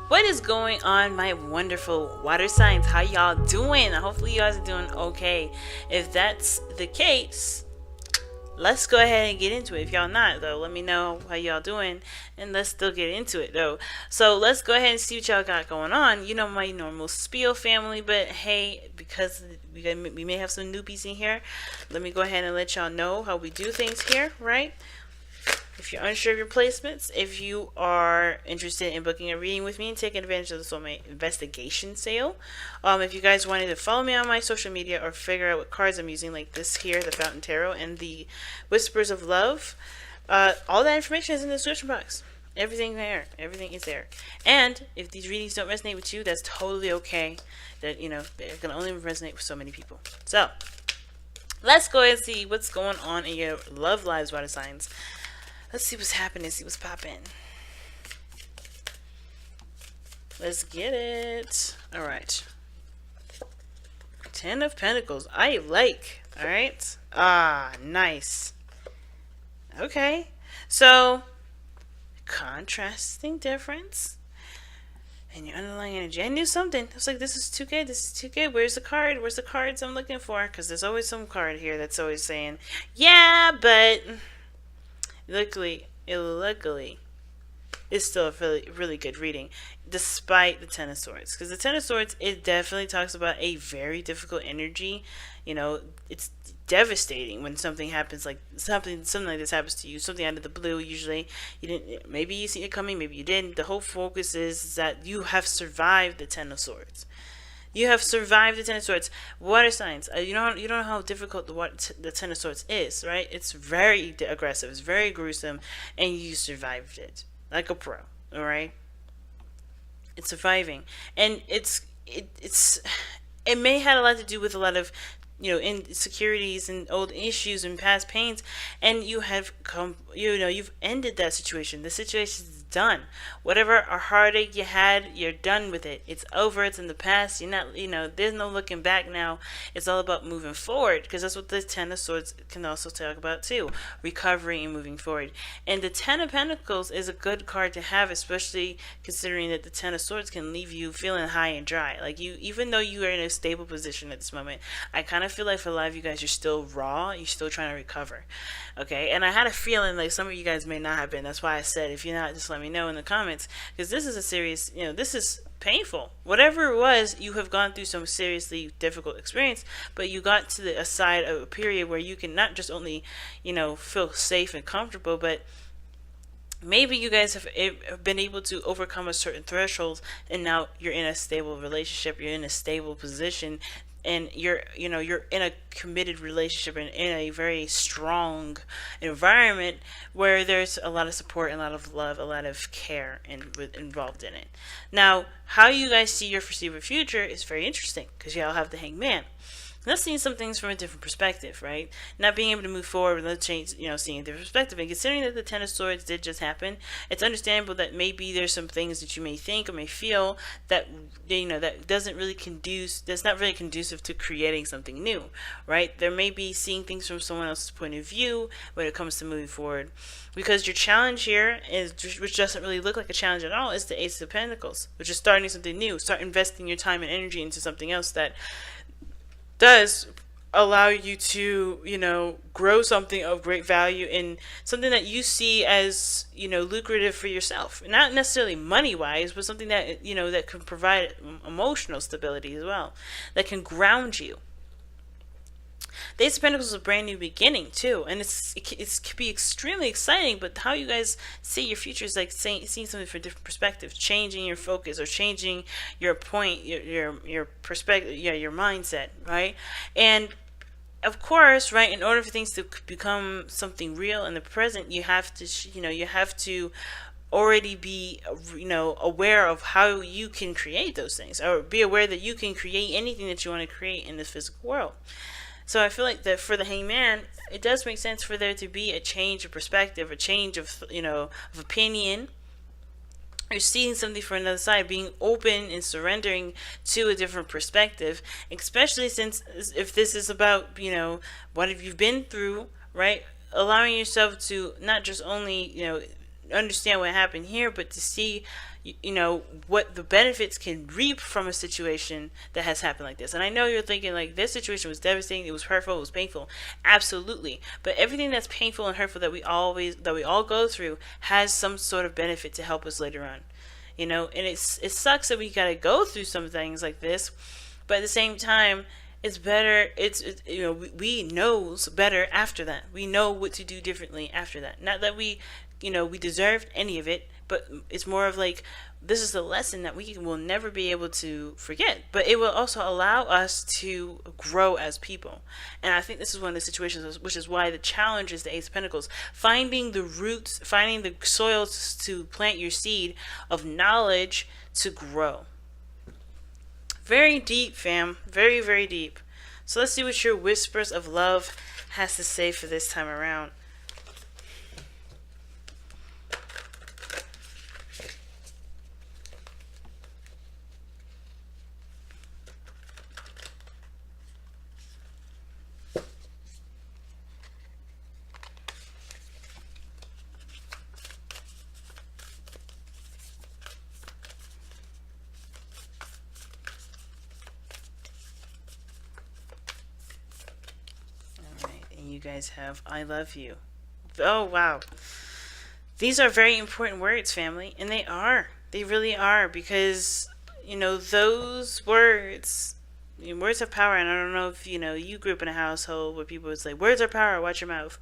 What is going on, my wonderful water signs? How y'all doing? Hopefully you guys are doing okay. If that's the case, let's go ahead and get into it. If y'all not though, let me know how y'all doing, and let's still get into it though. So let's go ahead and see what y'all got going on. You know, my normal spiel family, but hey, because we may have some newbies in here, let me go ahead and let y'all know how we do things here, right? If you're unsure of your placements, if you are interested in booking a reading with me and taking advantage of the soulmate investigation sale, if you guys wanted to follow me on my social media or figure out what cards I'm using, like this here, the Fountain Tarot and the Whispers of Love, all that information is in the description box. Everything there, everything is there. And if these readings don't resonate with you, that's totally okay. That they're gonna only resonate with so many people. So let's go ahead and see what's going on in your love lives, water signs. Let's see what's happening, see what's popping. Let's get it. Alright. Ten of Pentacles. I like. Alright. Ah, nice. Okay. So, contrasting difference in your underlying energy. I knew something. I was like, this is too good. This is too good. Where's the card? Where's the cards I'm looking for? Because there's always some card here that's always saying, yeah, but... Luckily, it's still a really, really good reading, despite the Ten of Swords. Because the Ten of Swords, it definitely talks about a very difficult energy. It's devastating when something happens, like something like this happens to you, something out of the blue. Usually, you didn't. Maybe you see it coming, maybe you didn't. The whole focus is that you have survived the Ten of Swords. You have survived the Ten of Swords. Water signs. You don't know how difficult the Ten of Swords is, right? It's very aggressive. It's very gruesome, and you survived it like a pro. All right. It's surviving, and it may have a lot to do with a lot of insecurities and old issues and past pains, and you have you've ended that situation. The situation is done. Whatever a heartache you had, you're done with it. It's over. It's in the past. You're not, there's no looking back now. It's all about moving forward, because that's what the Ten of Swords can also talk about too, recovery and moving forward. And the Ten of Pentacles is a good card to have, especially considering that the Ten of Swords can leave you feeling high and dry. Like, even though you are in a stable position at this moment, I kind of feel like for a lot of you guys, you're still raw. You're still trying to recover. Okay. And I had a feeling like some of you guys may not have been. That's why I said, if you're not, just let me know in the comments, because this is a serious, this is painful. Whatever it was, you have gone through some seriously difficult experience, but you got to a side of a period where you can not just only, feel safe and comfortable, but maybe you guys have been able to overcome a certain threshold, and now you're in a stable relationship, you're in a stable position, and you're in a committed relationship and in a very strong environment where there's a lot of support and a lot of love, a lot of care involved in it. Now, how you guys see your foreseeable future is very interesting, because y'all have the Hangman. Let's see some things from a different perspective, right? Not being able to move forward with change, seeing a different perspective. And considering that the Ten of Swords did just happen, it's understandable that maybe there's some things that you may think or may feel that, that doesn't really that's not really conducive to creating something new, right? There may be seeing things from someone else's point of view when it comes to moving forward. Because your challenge here which doesn't really look like a challenge at all, is the Ace of Pentacles, which is starting something new. Start investing your time and energy into something else that does allow you to, grow something of great value in something that you see as, lucrative for yourself. Not necessarily money-wise, but something that, that can provide emotional stability as well, that can ground you. The Ace of Pentacles is a brand new beginning too, and it could be extremely exciting. But how you guys see your future is like seeing something from a different perspective, changing your focus or changing your point, your perspective, your mindset, right? And of course, right, in order for things to become something real in the present, you have to already be aware of how you can create those things, or be aware that you can create anything that you want to create in this physical world. So I feel like that for the Hangman, it does make sense for there to be a change of perspective, a change of of opinion. You're seeing something from another side, being open and surrendering to a different perspective, especially since if this is about what have you been through, right? Allowing yourself to not just only understand what happened here, but to see, what the benefits can reap from a situation that has happened like this. And I know you're thinking, like, this situation was devastating, it was hurtful, it was painful. Absolutely. But everything that's painful and hurtful that we all go through has some sort of benefit to help us later on. And it sucks that we gotta go through some things like this, but at the same time, it's better. We knows better after that. We know what to do differently after that. Not that we deserved any of it, but it's more of like, this is a lesson that we will never be able to forget. But it will also allow us to grow as people. And I think this is one of the situations, which is why the challenge is the Ace of Pentacles. Finding the roots, finding the soil to plant your seed of knowledge to grow. Very deep, fam. Very, very deep. So let's see what your Whispers of Love has to say for this time around. You guys have I love you. Oh, wow. These are very important words, family. And they are. They really are. Because, those words, words have power. And I don't know if, you grew up in a household where people would say, words are power, watch your mouth.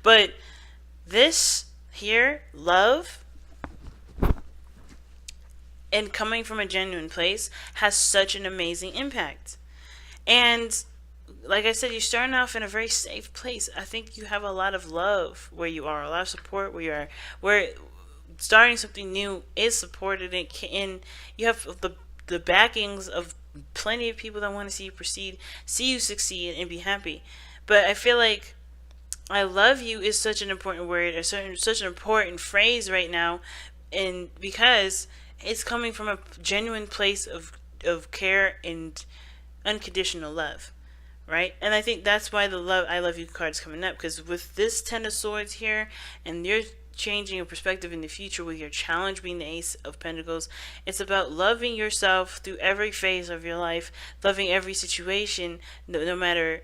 But this here, love, and coming from a genuine place, has such an amazing impact. And like I said, you're starting off in a very safe place. I think you have a lot of love where you are, a lot of support where you are, where starting something new is supported, and you have the backings of plenty of people that want to see you proceed, see you succeed, and be happy. But I feel like I love you is such an important word, such an important phrase right now, and because it's coming from a genuine place of care and unconditional love. Right? And I think that's why the I love you card is coming up, because with this Ten of Swords here, and you're changing your perspective in the future with your challenge being the Ace of Pentacles, it's about loving yourself through every phase of your life, loving every situation, no matter,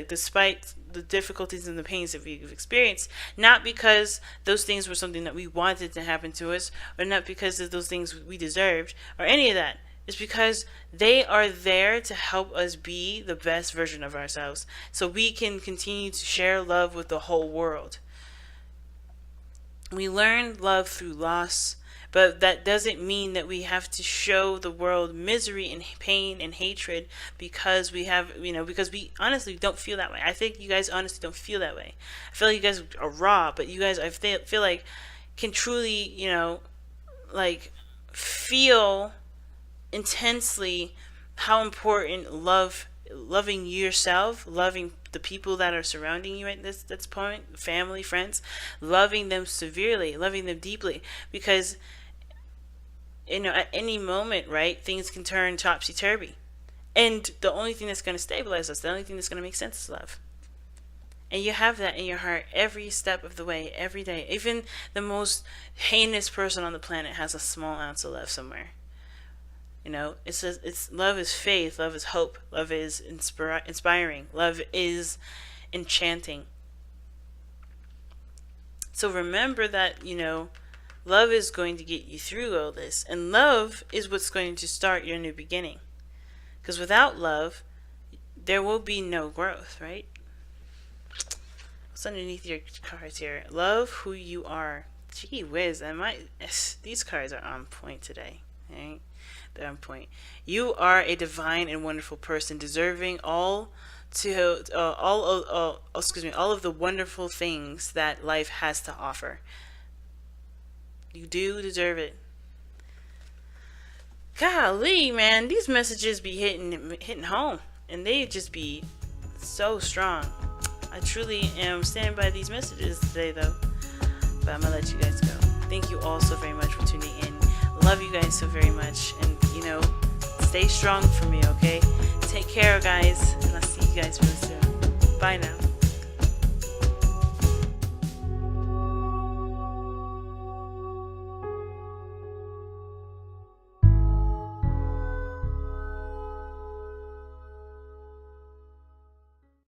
despite the difficulties and the pains that we've experienced, not because those things were something that we wanted to happen to us, or not because of those things we deserved, or any of that. It's because they are there to help us be the best version of ourselves, so we can continue to share love with the whole world. We learn love through loss, but that doesn't mean that we have to show the world misery and pain and hatred because we have, because we honestly don't feel that way. I think you guys honestly don't feel that way. I feel like you guys are raw, but you guys, I feel like, can truly, feel intensely how important loving yourself, loving the people that are surrounding you at this point, family, friends, loving them severely, loving them deeply, because at any moment, right, things can turn topsy-turvy, and the only thing that's going to stabilize us, the only thing that's going to make sense is love. And you have that in your heart every step of the way, every day. Even the most heinous person on the planet has a small ounce of love somewhere. It says it's love is faith, love is hope, love is inspiring, love is enchanting. So remember that, love is going to get you through all this, and love is what's going to start your new beginning. Because without love, there will be no growth, right? What's underneath your cards here? Love who you are. Gee whiz, these cards are on point today, right? They're on point. You are a divine and wonderful person, deserving all of the wonderful things that life has to offer. You do deserve it. Golly, man, these messages be hitting home, and they just be so strong. I truly am standing by these messages today, though. But I'm gonna let you guys go. Thank you all so very much for tuning in. Love you guys so very much, and stay strong for me, okay? Take care, guys, and I'll see you guys real soon. Bye now.